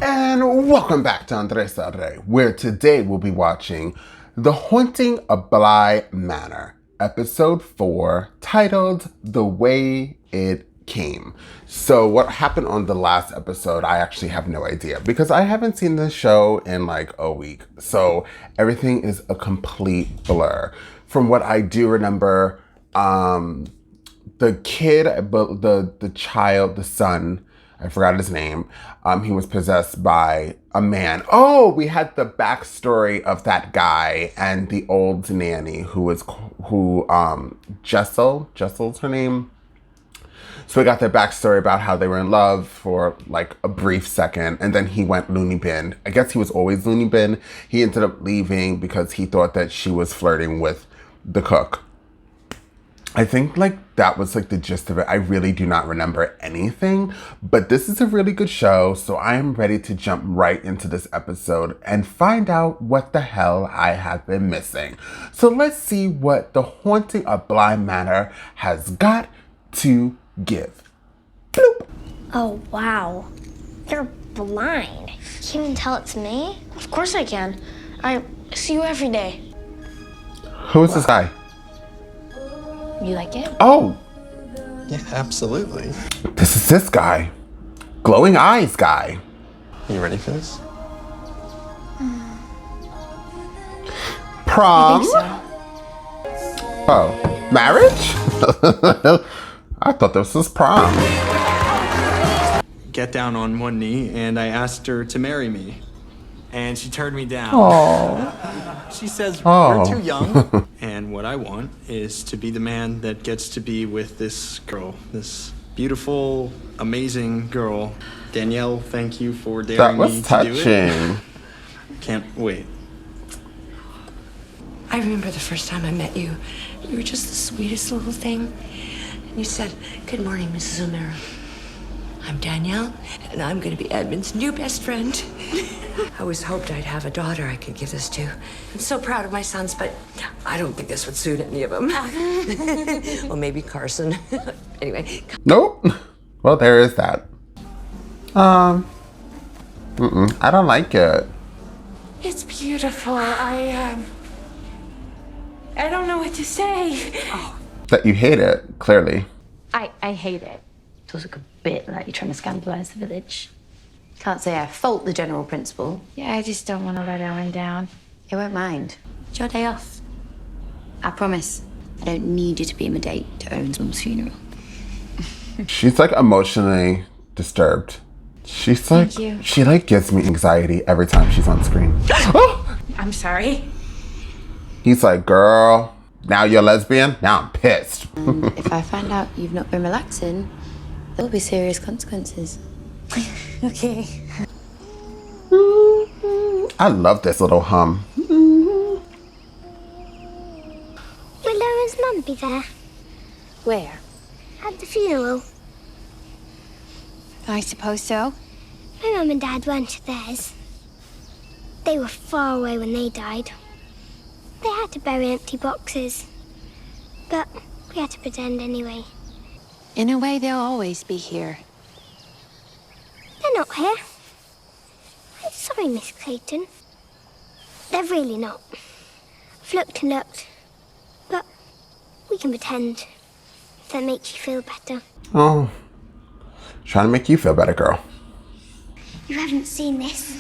And welcome back to Andres Rey, where today we'll be watching The Haunting of Bly Manor, episode 4, titled The Way It Came. So what happened on the last episode, I actually have no idea because I haven't seen this show in like a week. So everything is a complete blur. From what I do remember, the kid, the child, the son, I forgot his name. He was possessed by a man. Oh, we had the backstory of that guy and the old nanny Jessel's her name. So we got their backstory about how they were in love for like a brief second, and then he went loony bin. I guess he was always loony bin. He ended up leaving because he thought that she was flirting with the cook. I think like that was like the gist of it. I really do not remember anything, but this is a really good show. So I am ready to jump right into this episode and find out what the hell I have been missing. So let's see what The Haunting of Bly Manor has got to give. Bloop. Oh, wow. You're blind. Can you even tell it's me? Of course I can. I see you every day. Who is this guy? You like it? Oh. Yeah, absolutely. This is this guy. Glowing eyes guy. You ready for this? Prom? I think so. Oh, marriage? I thought this was prom. Get down on one knee, and I asked her to marry me. And she turned me down. Aww. She says, Oh. we're too young. And what I want is to be the man that gets to be with this girl. This beautiful, amazing girl. Danielle, thank you for That daring was me to do touching. it. Can't wait. I remember the first time I met you. You were just the sweetest little thing. And you said, "Good morning, Mrs. O'Mara. I'm Danielle, and I'm going to be Edmund's new best friend." I always hoped I'd have a daughter I could give this to. I'm so proud of my sons, but I don't think this would suit any of them. Well, maybe Carson. Anyway. Nope. Well, there is that. I don't like it. It's beautiful. I don't know what to say. That you hate it, clearly. I hate it. It feels like a bit like you're trying to scandalise the village. Can't say I fault the general principal. Yeah, I just don't want to let Ellen down. He won't mind. It's your day off. I promise. I don't need you to be my date to Owen's mum's funeral. She's like emotionally disturbed. She's like, Thank you. she like gives me anxiety every time she's on screen. I'm sorry. He's like, girl, now you're lesbian? Now I'm pissed. And if I find out you've not been relaxing, there will be serious consequences. Okay. I love this little hum. Will Owen's mum be there? Where? At the funeral? I suppose so. My mum and dad weren't at theirs. They were far away when they died. They had to bury empty boxes. But we had to pretend anyway. In a way, they'll always be here. They're not here. I'm sorry, Miss Clayton. They're really not. I've looked and looked. But we can pretend. If that makes you feel better. Oh, trying to make you feel better, girl. You haven't seen this.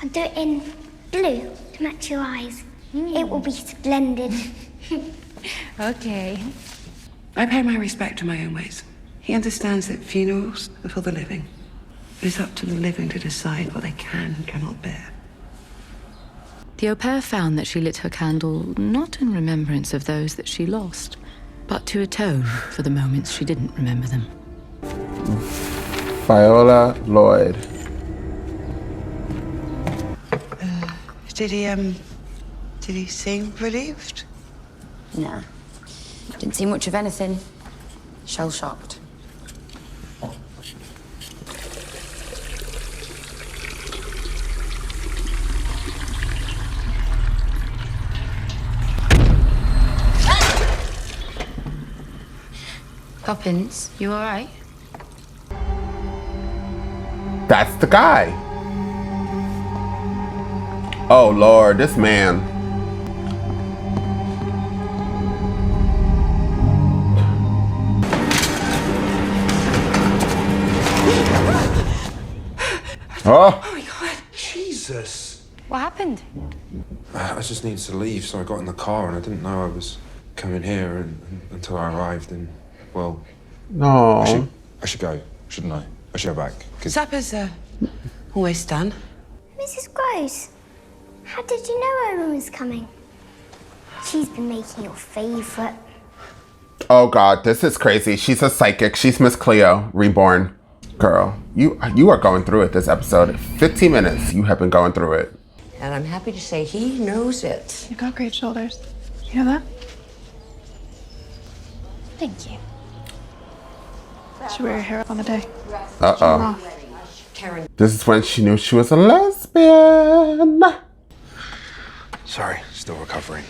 I'll do it in blue to match your eyes. It will be splendid. Okay. I pay my respect to my own ways. He understands that funerals are for the living. It is up to the living to decide what they can and cannot bear. The au pair found that she lit her candle not in remembrance of those that she lost, but to atone for the moments she didn't remember them. Viola Lloyd. Did he seem relieved? Nah. Didn't see much of anything. Shell-shocked. Poppins, you all right? That's the guy. Oh, Lord, this man. Oh. Oh my God. Jesus. What happened? I just needed to leave, so I got in the car and I didn't know I was coming here until I arrived. And, well, No. I should go, shouldn't I? I should go back. Supper's almost done. Mrs. Gross, how did you know Owen was coming? She's been making your favourite. Oh, God, this is crazy. She's a psychic. She's Miss Cleo, reborn. Girl, you are going through it this episode. 15 minutes, you have been going through it. And I'm happy to say he knows it. You've got great shoulders. You know that? Thank you. Should wear your hair up on the day. Uh-oh. Karen. This is when she knew she was a lesbian. Sorry, still recovering.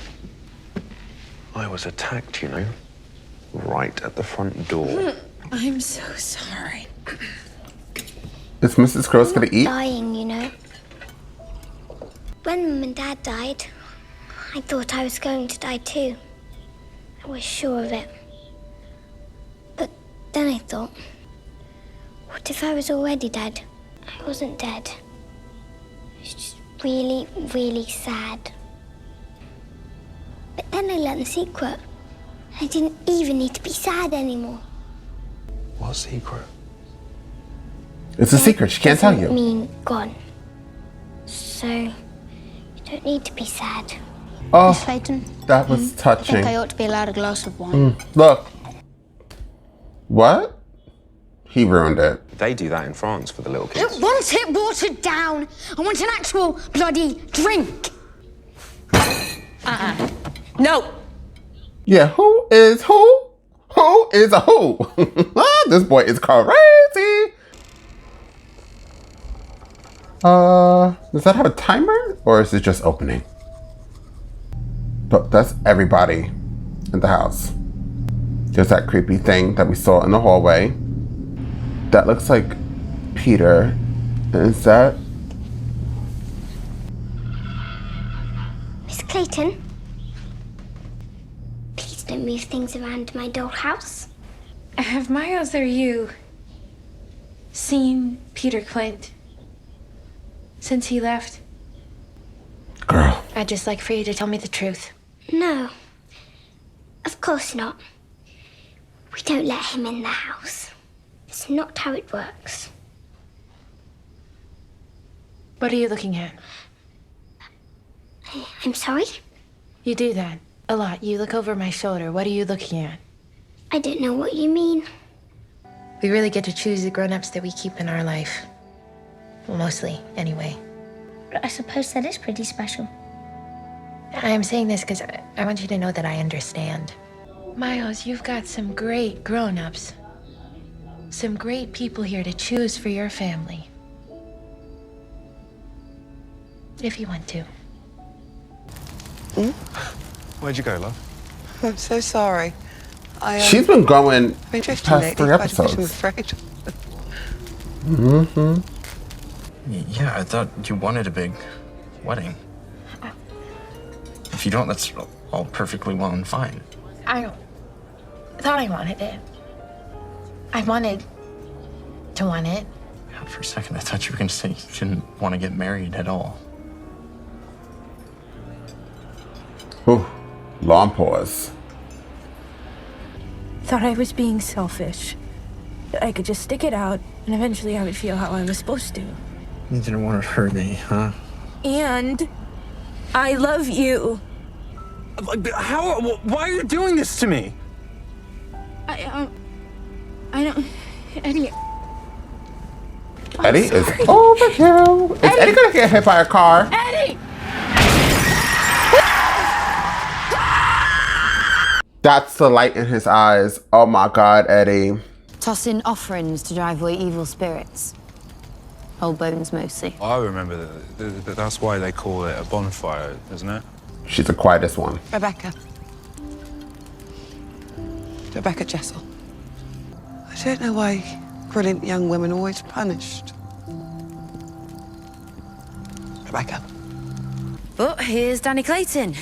I was attacked, you know, right at the front door. I'm so sorry. Is Mrs. Gross gonna eat? Dying, you know. When Mum and Dad died, I thought I was going to die too. I was sure of it. But then I thought, what if I was already dead? I wasn't dead. It was just really, really sad. But then I learned the secret. I didn't even need to be sad anymore. What secret? It's a secret. She can't tell Doesn't you. mean gone. So you don't need to be sad. Oh, Miss Clayton, that was I touching. think I ought to be allowed a glass of wine. Look. What? He ruined it. They do that in France for the little I kids. don't want it watered down. I want an actual bloody drink. No. Yeah, who is who? Who is a who? This boy is crazy. Does that have a timer? Or is it just opening? But that's everybody in the house. There's that creepy thing that we saw in the hallway. That looks like Peter. Is that? Miss Clayton, please don't move things around my dollhouse. Have Miles or you seen Peter Clint since he left? Girl. I'd just like for you to tell me the truth. No, of course not. We don't let him in the house. It's not how it works. What are you looking at? I'm sorry? You do that a lot. You look over my shoulder. What are you looking at? I don't know what you mean. We really get to choose the grown-ups that we keep in our life. Well, mostly, anyway. But I suppose that is pretty special. I'm saying this because I want you to know that I understand. Miles, you've got some great grown-ups. Some great people here to choose for your family. If you want to. Where'd you go, love? I'm so sorry. She's been going I've been drifting past lately, 3 quite a bit, I'm episodes. afraid. Yeah, I thought you wanted a big wedding. If you don't, that's all perfectly well and fine. I thought I wanted it. I wanted to want it. God, for a second, I thought you were going to say you didn't want to get married at all. Ooh, long pause. Thought I was being selfish. That I could just stick it out, and eventually I would feel how I was supposed to. You didn't want to hurt me, huh? And I love you. How? Why are you doing this to me? I don't... Eddie... Eddie is overkill. Is Eddie gonna get hit by a car? Eddie! That's the light in his eyes. Oh my God, Eddie. Tossing offerings to drive away evil spirits. Old bones mostly. I remember that. That's why they call it a bonfire, isn't it? She's the quietest one. Rebecca. Rebecca Jessel. I don't know why brilliant young women are always punished. Rebecca. But here's Dani Clayton.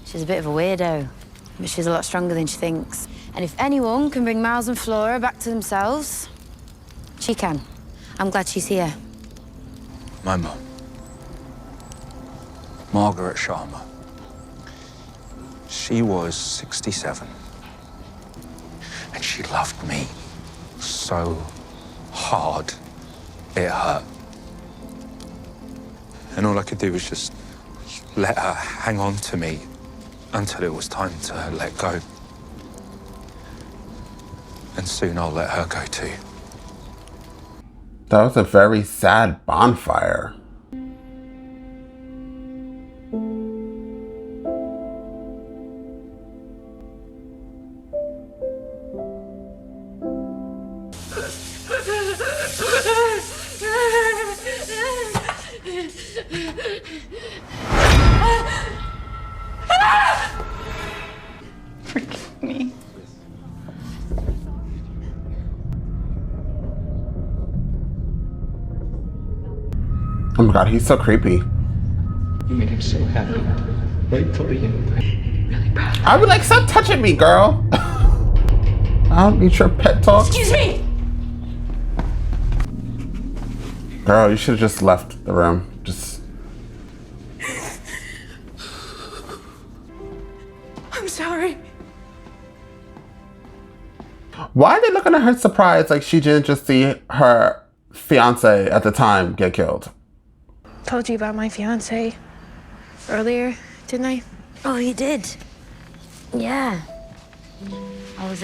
She's a bit of a weirdo, but she's a lot stronger than she thinks. And if anyone can bring Miles and Flora back to themselves, she can. I'm glad she's here. My mum. Margaret Sharma. She was 67. And she loved me so hard, it hurt. And all I could do was just let her hang on to me until it was time to let go. And soon I'll let her go too. That was a very sad bonfire. Forgive me. Oh my god, he's so creepy. You made him so happy. Right till the end. Really proud. I would like, stop touching me, girl. I don't need your pet talk. Excuse me! Girl, you should have just left the room. Just. I'm sorry. Why are they looking at her surprised like she didn't just see her fiance at the time get killed? Told you about my fiance earlier, didn't I? Oh, you did? Yeah. I was,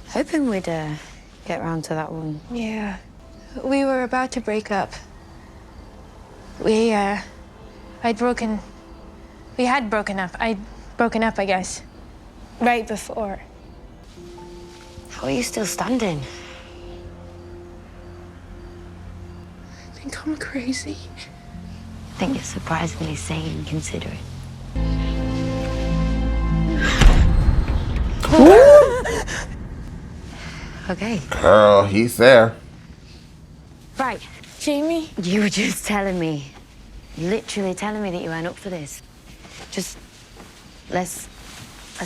hoping we'd, get round to that one. Yeah. We were about to break up. We had broken up. I'd broken up, I guess. Right before. How are you still standing? I think I'm crazy. I think you're surprisingly sane and considerate. Okay. Girl, he's there. Right. Jamie? You were just telling me, literally telling me that you weren't up for this. Just, let's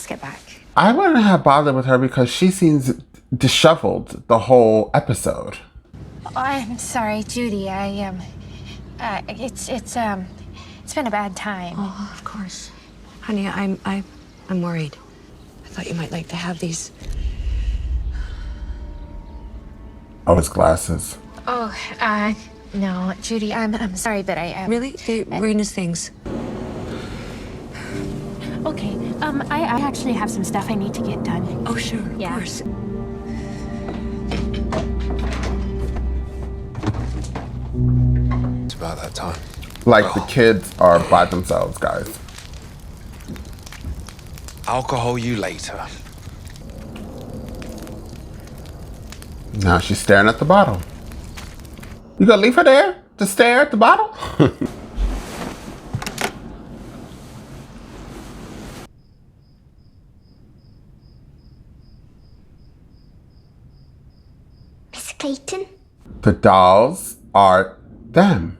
get back. I wouldn't have bothered with her because she seems disheveled the whole episode. Oh, I'm sorry, Judy. It's been a bad time. Oh, of course. Honey, I'm worried. I thought you might like to have these. Oh, his glasses. Oh, no, Judy, I'm sorry, but I Really? Rena's things. Okay, I actually have some stuff I need to get done. Oh, sure, Yeah. of course. It's about that time. Like the kids are by themselves, guys. Alcohol you later. Now she's staring at the bottle. You gonna leave her there to stare at the bottle? Miss Clayton? The dolls are them.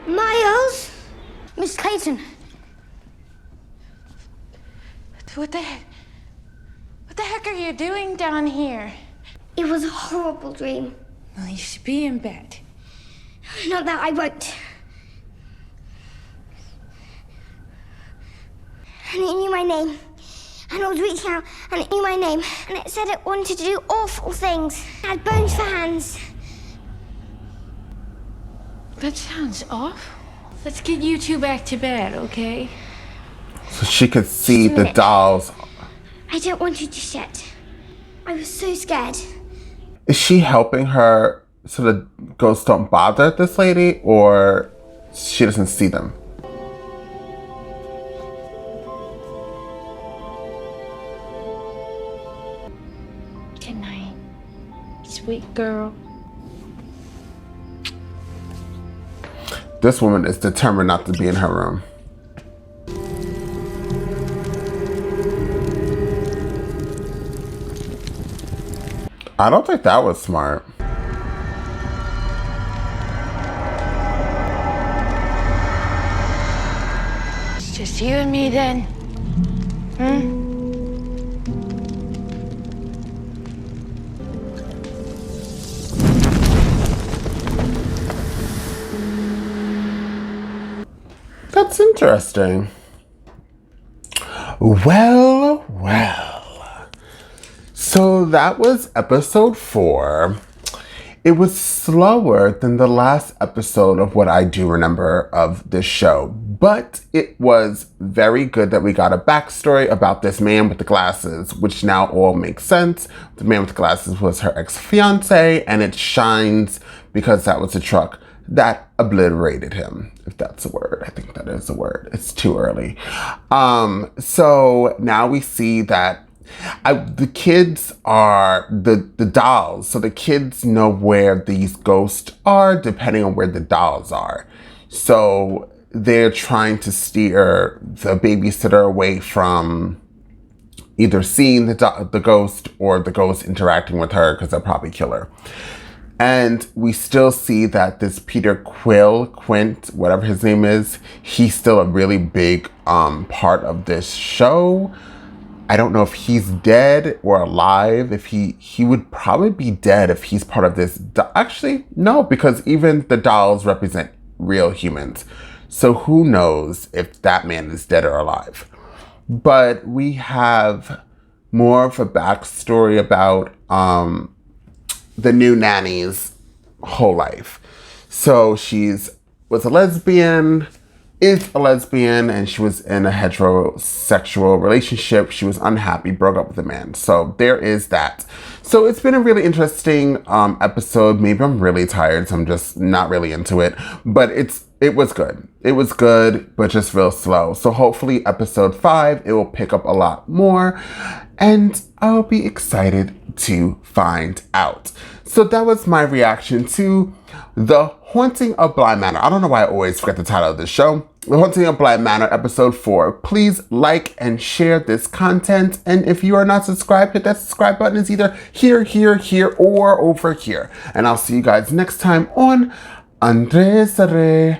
Miles? Miss Clayton? What the heck are you doing down here? It was a horrible dream. Well, you should be in bed. Not that I won't. And it knew my name. And I was reaching out, and it knew my name. And it said it wanted to do awful things. It had bones for hands. That sounds awful. Let's get you two back to bed, okay? So she could see Just a the minute. dolls. I don't want you to yet. I was so scared. Is she helping her so the ghosts don't bother this lady, or she doesn't see them? Good night, sweet girl. This woman is determined not to be in her room. I don't think that was smart. It's you and me then. That's interesting. Well, well. So that was episode 4. It was slower than the last episode of what I do remember of this show, but it was very good that we got a backstory about this man with the glasses, which now all makes sense. The man with the glasses was her ex-fiance, and it shines because that was a truck that obliterated him, if that's a word. I think that is a word. It's too early. So now we see that the kids are the dolls. So the kids know where these ghosts are depending on where the dolls are. So they're trying to steer the babysitter away from either seeing the ghost or the ghost interacting with her, because they'll probably kill her. And we still see that this Peter Quint, whatever his name is, he's still a really big part of this show. I don't know if he's dead or alive. If he would probably be dead if he's part of this. Actually, no, because even the dolls represent real humans. So who knows if that man is dead or alive. But we have more of a backstory about the new nanny's whole life. So was a lesbian, is a lesbian, and she was in a heterosexual relationship. She was unhappy, broke up with a man. So there is that. So it's been a really interesting episode. Maybe I'm really tired, so I'm just not really into it. But it was good. It was good, but just real slow. So hopefully episode 5, it will pick up a lot more. And I'll be excited to find out. So that was my reaction to The Haunting of Bly Manor. I don't know why I always forget the title of this show. The Haunting of Bly Manor, episode 4. Please like and share this content. And if you are not subscribed, hit that subscribe button. It's either here, here, here, or over here. And I'll see you guys next time on Andres Re.